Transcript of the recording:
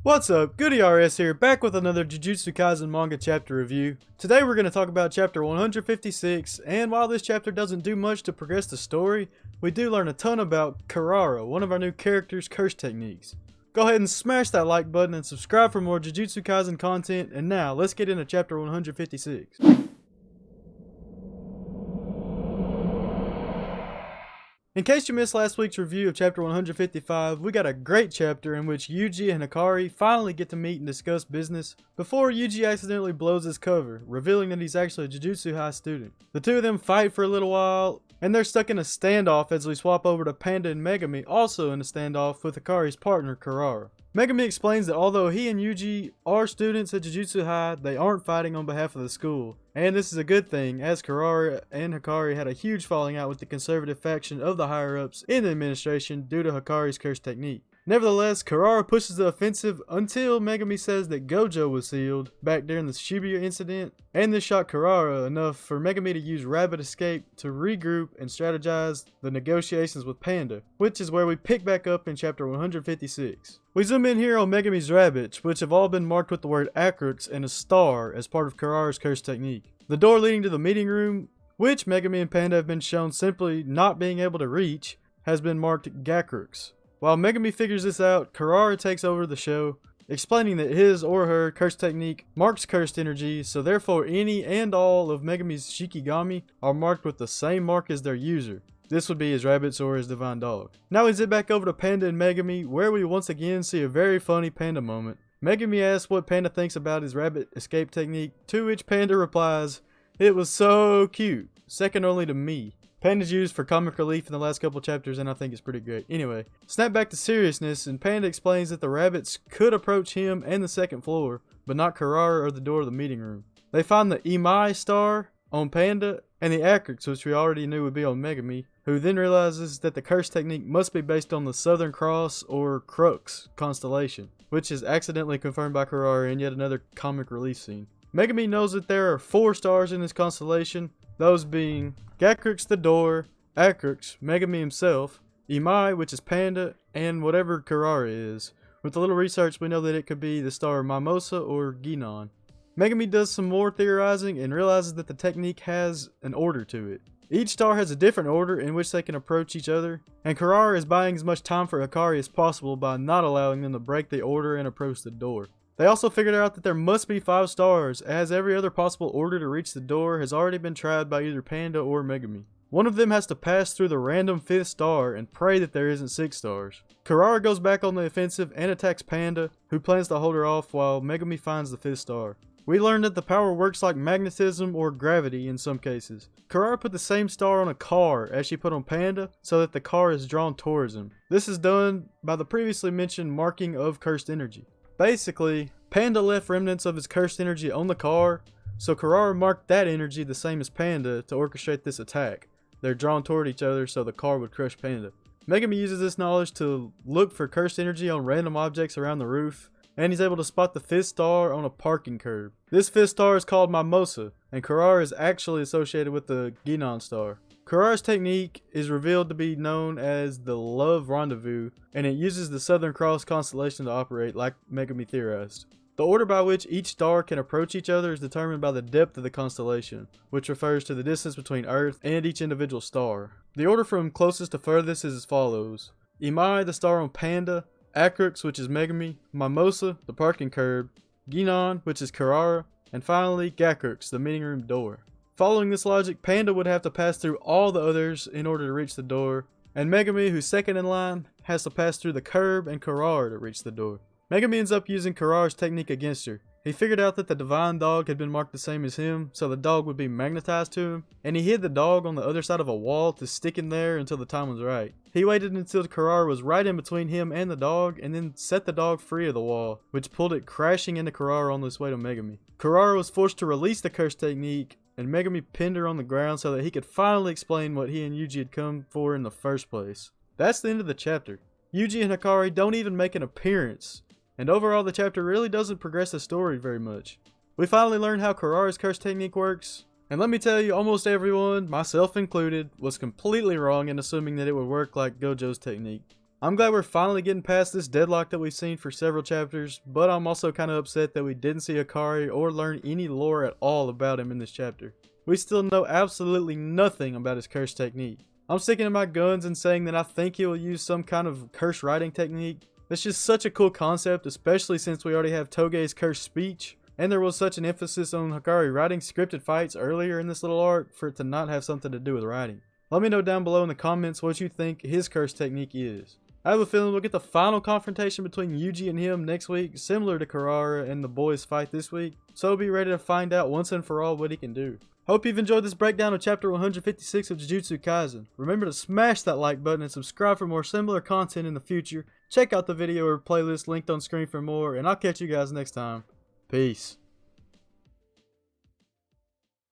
What's up, Goody RS here, back with another Jujutsu Kaisen manga chapter review. Today we're going to talk about chapter 156, and while this chapter doesn't do much to progress the story, we do learn a ton about Kirara, one of our new characters' curse techniques. Go ahead and smash that like button and subscribe for more Jujutsu Kaisen content, and now let's get into chapter 156. In case you missed last week's review of chapter 155, we got a great chapter in which Yuji and Hakari finally get to meet and discuss business before Yuji accidentally blows his cover, revealing that he's actually a Jujutsu High student. The two of them fight for a little while, and they're stuck in a standoff as we swap over to Panda and Megumi, also in a standoff with Hakari's partner Kirara. Megumi explains that although he and Yuji are students at Jujutsu High, they aren't fighting on behalf of the school. And this is a good thing, as Kirara and Hakari had a huge falling out with the conservative faction of the higher-ups in the administration due to Hakari's curse technique. Nevertheless, Kirara pushes the offensive until Megumi says that Gojo was sealed back during the Shibuya incident, and this shocked Kirara enough for Megumi to use Rapid Escape to regroup and strategize the negotiations with Panda, which is where we pick back up in chapter 156. We zoom in here on Megumi's rabbits, which have all been marked with the word Crux and a star as part of Kirara's curse technique. The door leading to the meeting room, which Megumi and Panda have been shown simply not being able to reach, has been marked Crux. While Megumi figures this out, Kirara takes over the show, explaining that his or her curse technique marks cursed energy, so therefore any and all of Megumi's Shikigami are marked with the same mark as their user. This would be his rabbits or his divine dog. Now we zip back over to Panda and Megumi, where we once again see a very funny Panda moment. Megumi asks what Panda thinks about his rabbit escape technique, to which Panda replies, "It was so cute, second only to me." Panda's used for comic relief in the last couple chapters, and I think it's pretty great. Anyway, snap back to seriousness, and Panda explains that the rabbits could approach him and the second floor, but not Kirara or the door of the meeting room. They find the Imai star on Panda and the Crux, which we already knew would be on Megumi, who then realizes that the curse technique must be based on the Southern Cross or Crux constellation, which is accidentally confirmed by Kirara in yet another comic relief scene. Megumi knows that there are 4 stars in this constellation, those being Crux the door, Crux, Megumi himself, Imai, which is Panda, and whatever Kirara is. With a little research, we know that it could be the star Mimosa or Ginon. Megumi does some more theorizing and realizes that the technique has an order to it. Each star has a different order in which they can approach each other, and Kirara is buying as much time for Hakari as possible by not allowing them to break the order and approach the door. They also figured out that there must be 5 stars, as every other possible order to reach the door has already been tried by either Panda or Megumi. One of them has to pass through the random 5th star and pray that there isn't 6 stars. Kirara goes back on the offensive and attacks Panda, who plans to hold her off while Megumi finds the 5th star. We learned that the power works like magnetism or gravity in some cases. Kirara put the same star on a car as she put on Panda, so that the car is drawn towards him. This is done by the previously mentioned marking of cursed energy. Basically, Panda left remnants of his cursed energy on the car, so Kirara marked that energy the same as Panda to orchestrate this attack. They're drawn toward each other so the car would crush Panda. Megumi uses this knowledge to look for cursed energy on random objects around the roof, and he's able to spot the 5th star on a parking curb. This 5th star is called Mimosa, and Kirara is actually associated with the Ginon star. Kirara's technique is revealed to be known as the Love Rendezvous, and it uses the Southern Cross constellation to operate like Megumi theorized. The order by which each star can approach each other is determined by the depth of the constellation, which refers to the distance between Earth and each individual star. The order from closest to furthest is as follows: Imai, the star on Panda, Crux, which is Megumi, Mimosa, the parking curb, Ginon, which is Kirara, and finally Crux, the meeting room door. Following this logic, Panda would have to pass through all the others in order to reach the door, and Megumi, who's second in line, has to pass through the curb and Kirara to reach the door. Megumi ends up using Kirara's technique against her. He figured out that the divine dog had been marked the same as him, so the dog would be magnetized to him, and he hid the dog on the other side of a wall to stick him there until the time was right. He waited until Kirara was right in between him and the dog, and then set the dog free of the wall, which pulled it crashing into Kirara on this way to Megumi. Kirara was forced to release the curse technique, and Megumi pinned her on the ground so that he could finally explain what he and Yuji had come for in the first place. That's the end of the chapter. Yuji and Hakari don't even make an appearance, and overall the chapter really doesn't progress the story very much. We finally learn how Kirara's curse technique works, and let me tell you, almost everyone, myself included, was completely wrong in assuming that it would work like Gojo's technique. I'm glad we're finally getting past this deadlock that we've seen for several chapters, but I'm also kind of upset that we didn't see Hakari or learn any lore at all about him in this chapter. We still know absolutely nothing about his curse technique. I'm sticking to my guns and saying that I think he will use some kind of curse writing technique. That's just such a cool concept, especially since we already have Togei's curse speech, and there was such an emphasis on Hakari writing scripted fights earlier in this little arc for it to not have something to do with writing. Let me know down below in the comments what you think his curse technique is. I have a feeling we'll get the final confrontation between Yuji and him next week, similar to Kirara and the boys' fight this week, so be ready to find out once and for all what he can do. Hope you've enjoyed this breakdown of chapter 156 of Jujutsu Kaisen. Remember to smash that like button and subscribe for more similar content in the future. Check out the video or playlist linked on screen for more, and I'll catch you guys next time. Peace.